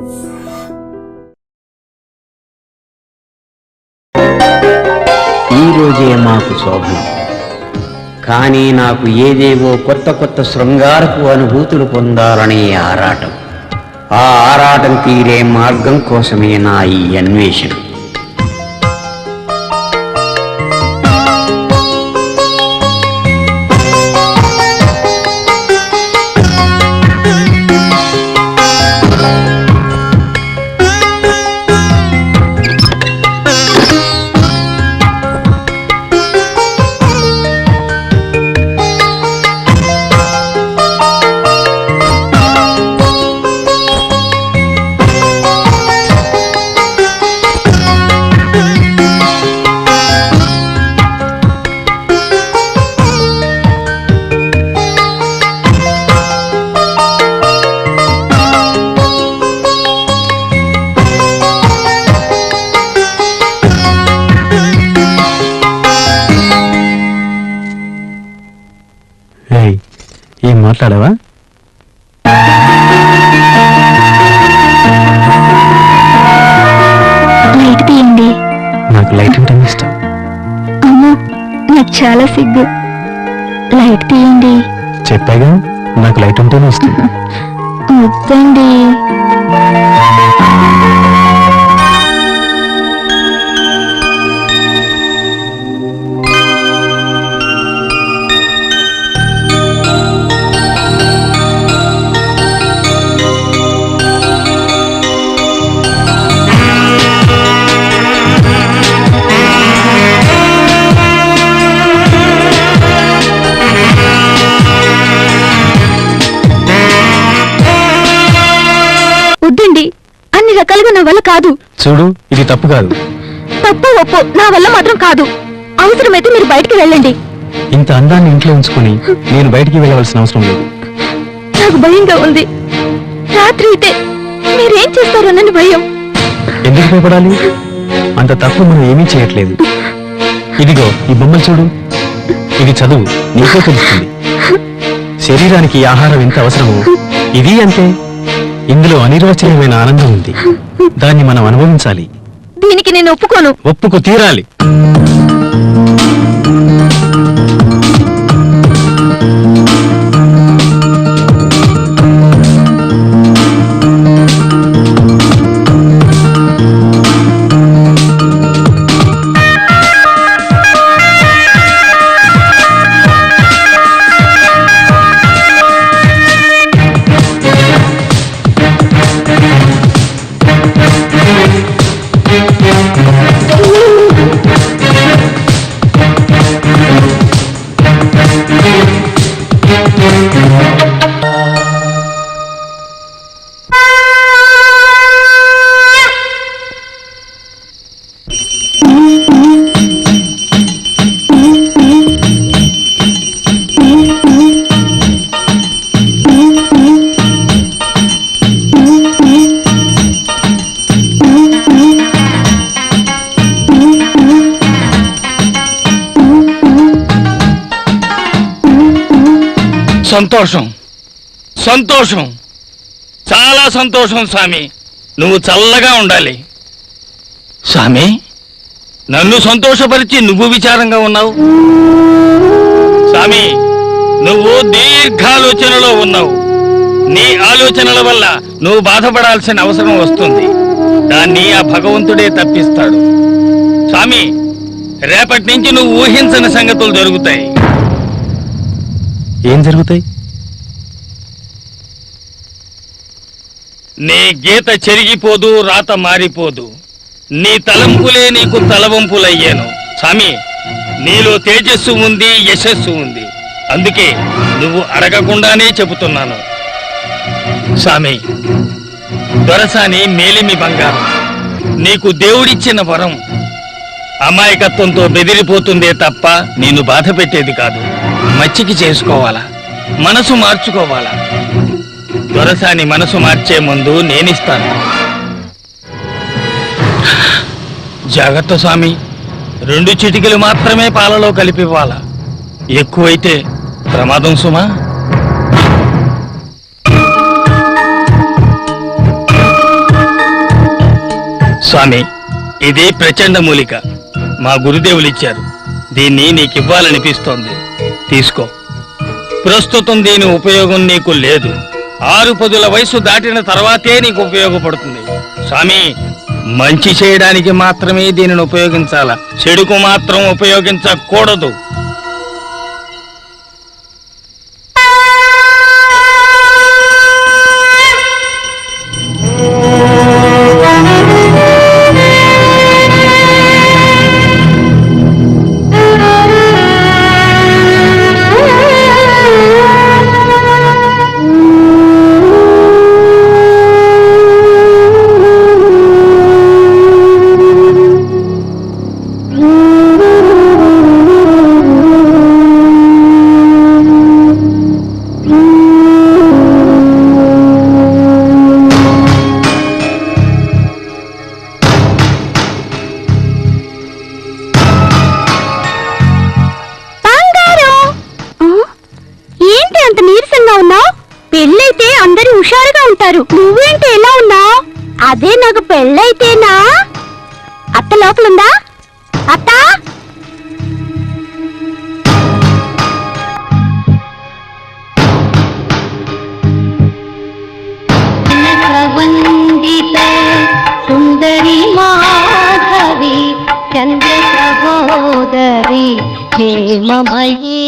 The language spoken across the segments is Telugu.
ఈ రోజే మాకు శోభం, కానీ నాకు ఏదేవో కొత్త కొత్త శృంగారపు అనుభూతులు పొందాలనే ఆరాటం. ఆ ఆరాటం తీరే మార్గం కోసమే నా ఈ అన్వేషణ. ఏం మాట్లాడావా? లైట్ తీయండి. నాకు లైట్ అంటే ఇష్టం. అమ్మో, నాకు చాలా సిగ్గు. లైట్ తీయండి. చెప్పాగా నాకు లైట్ ఉంటేనే ఇష్టం. వద్దండి. అన్ని రకాలుగా నా వల్ల కాదు. చూడు, ఇది తప్పు కాదు. తప్పు ఒప్పు నా వల్ల మాత్రం కాదు. అవసరమైతే మీరు బయటికి వెళ్ళండి. ఇంత అందాన్ని ఇంట్లో ఉంచుకుని నేను బయటికి వెళ్ళవలసిన అవసరం లేదు. నాకు భయంగా ఉంది. రాత్రి అయితే మీరేం చేస్తారోనని భయం. ఎందుకు భయపడాలి? అంత తప్పు మనం ఏమీ చేయట్లేదు. ఇదిగో ఈ బొమ్మలు చూడు. ఇది చదువు, నీకే తెలుస్తుంది. శరీరానికి ఆహారం ఎంత అవసరమో ఇది అంతే. ఇందులో అనిర్వచనీయమైన ఆనందం ఉంది. దాన్ని మనం అనుభవించాలి. దీనికి నేను ఒప్పుకోను. ఒప్పుకు తీరాలి. సంతోషం, సంతోషం, చాలా సంతోషం స్వామి. నువ్వు చల్లగా ఉండాలి స్వామి. నన్ను సంతోషపరిచి నువ్వు విచారంగా ఉన్నావు స్వామి. నువ్వు దీర్ఘాలోచనలో ఉన్నావు. నీ ఆలోచనల వల్ల నువ్వు బాధపడాల్సిన అవసరం వస్తుంది. దాన్ని ఆ భగవంతుడే తప్పిస్తాడు స్వామి. రేపటి నుంచి నువ్వు ఊహించని సంగతులు జరుగుతాయి. ఏం జరుగుతాయి? నీ గీత చెరిగిపోదు, రాత మారిపోదు. నీ తలంపులే నీకు తలవంపులయ్యాను స్వామి. నీలో తేజస్సు ఉంది, యశస్సు ఉంది. అందుకే నువ్వు అడగకుండానే చెబుతున్నాను స్వామి. దొరసాని మేలిమి బంగారం, నీకు దేవుడిచ్చిన వరం. అమాయకత్వంతో బెదిరిపోతుందే తప్ప నిన్ను బాధ పెట్టేది కాదు. మచ్చికి చేసుకోవాలా, మనసు మార్చుకోవాలా. దొరసాని మనసు మార్చే ముందు నేనిస్తాను. జాగ్రత్త స్వామి. 2 చిటికలు మాత్రమే పాలలో కలిపివ్వాలా. ఎక్కువైతే ప్రమాదం సుమా. స్వామి, ఇది ప్రచండ మూలిక. మా గురుదేవులు ఇచ్చారు. దీన్ని నీకివ్వాలనిపిస్తోంది. తీసుకో. ప్రస్తుతం దీని ఉపయోగం నీకు లేదు. 6 పదుల వయసు దాటిన తర్వాతే నీకు ఉపయోగపడుతుంది. స్వామి, మంచి చేయడానికి మాత్రమే దీనిని ఉపయోగించాల, చెడుకు మాత్రం ఉపయోగించకూడదు. పెళ్ళైతే అందరూ హుషారుగా ఉంటారు. నువ్వేంటి ఎలా ఉన్నావు? అదే నాకు పెళ్ళైతేనా. అత్త లోపలుందా? అత్త, సుందరి మాధవి చంద్ర సహోదరి హేమమయీ.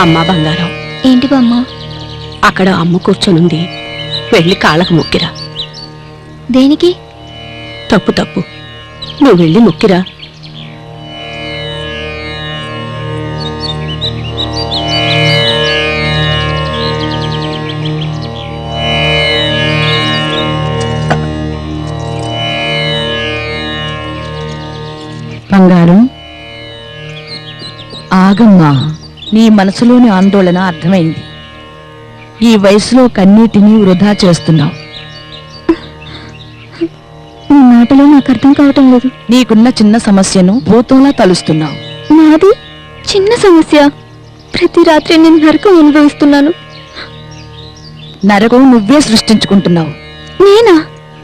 అమ్మా బంగారం. ఏంటి బామ్మ? అక్కడ అమ్మ కూర్చొనుంది, వెళ్ళి కాళ్ళకు మొక్కిరా. దేనికి? తప్పు తప్పు, నువ్వు వెళ్ళి మొక్కిరా. బంగారం, ఆగమ్మా. నీ మనసులోని ఆందోళన అర్థమైంది. ఈ వయసులో కన్నీటిని వృధా చేస్తున్నావు. నీ మాటలో నాకు అర్థం కావటం లేదు. నీకున్న చిన్న సమస్యను భూతంలా తలుస్తున్నావు. నాది చిన్న సమస్య? ప్రతి రాత్రి నేను నరకం అనుభవిస్తున్నాను. నరకం నువ్వే సృష్టించుకుంటున్నావు. నేనా?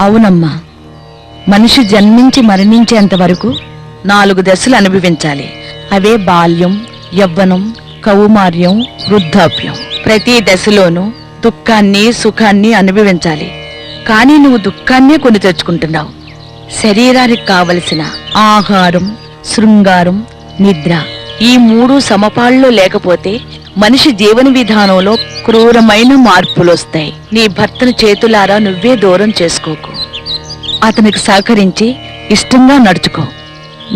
అవునమ్మా. మనిషి జన్మించి మరణించేంత వరకు 4 దశలు అనుభవించాలి. అవే బాల్యం, యవ్వనం, కౌమార్యం, వృద్ధాప్యం. ప్రతి దశలోనూ దుఃఖాన్ని, సుఖాన్ని అనుభవించాలి. కానీ నువ్వు దుఃఖాన్నే కొని తెచ్చుకుంటున్నావు. శరీరానికి కావలసిన ఆహారం, శృంగారం, నిద్ర, ఈ 3 సమపాల్లో లేకపోతే మనిషి జీవన విధానంలో క్రూరమైన మార్పులొస్తాయి. నీ భర్తను చేతులారా నువ్వే దూరం చేసుకోకు. అతనికి సహకరించి ఇష్టంగా నడుచుకో.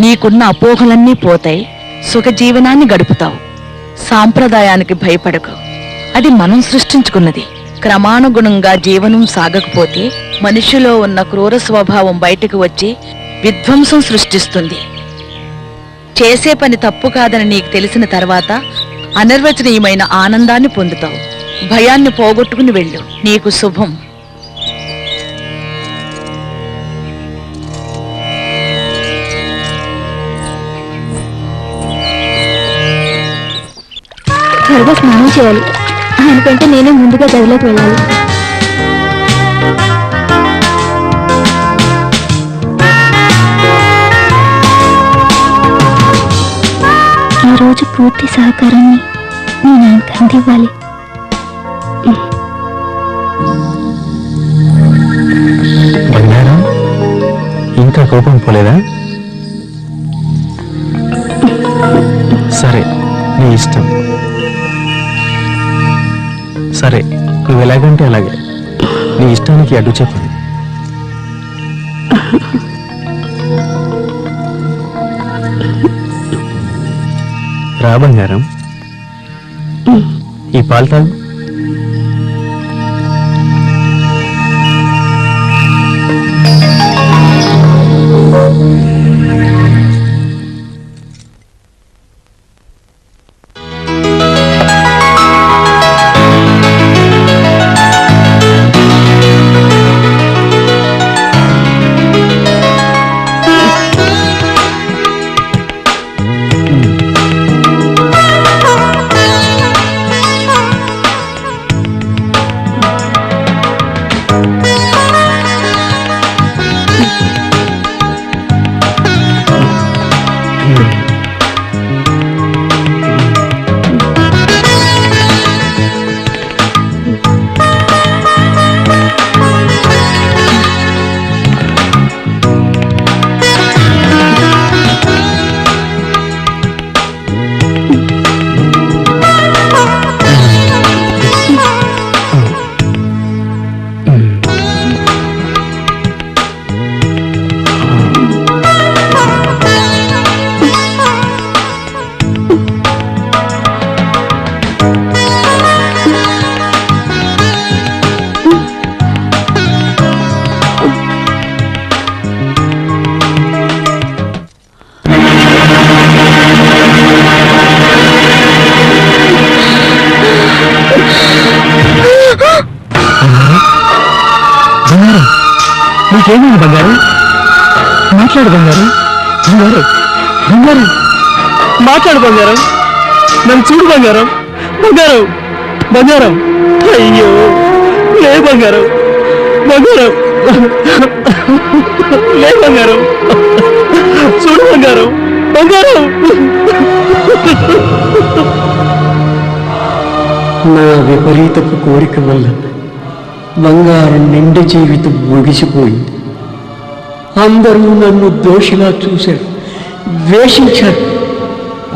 నీకున్న అపోహలన్నీ పోతాయి. సుఖజీవనాన్ని గడుపుతావు. సాంప్రదాయానికి భయపడకు. అది మనం సృష్టించుకున్నది. క్రమానుగుణంగా జీవనం సాగకపోతే మనిషిలో ఉన్న క్రూర స్వభావం బయటకు వచ్చి విధ్వంసం సృష్టిస్తుంది. చేసే పని తప్పు కాదని నీకు తెలిసిన తర్వాత అనిర్వచనీయమైన ఆనందాన్ని పొందుతావు. భయాన్ని పోగొట్టుకుని వెళ్ళు. నీకు శుభం. త్వరగా స్నానం చేయాలి. ఆయనకంటే నేనే ముందుగా గదిలోకి వెళ్ళాలి. ఈరోజు పూర్తి సహకారాన్ని నేను ఆయనకు అందివ్వాలి. బంగారం, ఇంకా కోపం పోలేదా? సరే, నీ ఇష్టం. సరే, నువ్వు ఎలాగంటే అలాగే. నీ ఇష్టానికి అడ్డు చెప్పండి. రా బంగారం, ఈ పాలు తాగు. నీకేమైంది బంగారం? మాట్లాడు బంగారం. బంగారం బంగారం మాట్లాడు బంగారం. నన్ను చూడు బంగారం. బంగారం బంగారం అయ్యో లే బంగారం. బంగారం లే బంగారం. చూడు బంగారం. బంగారం నా విపరీతపు కోరిక వల్ల బంగారం నిండు జీవితం ముగిసిపోయింది. అందరూ నన్ను దోషిలా చూశారు, ద్వేషించారు.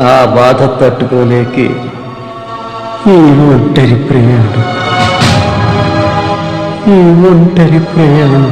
ఆ బాధ తట్టుకోలేకే ఈ ఒంటరి ప్రయాణం.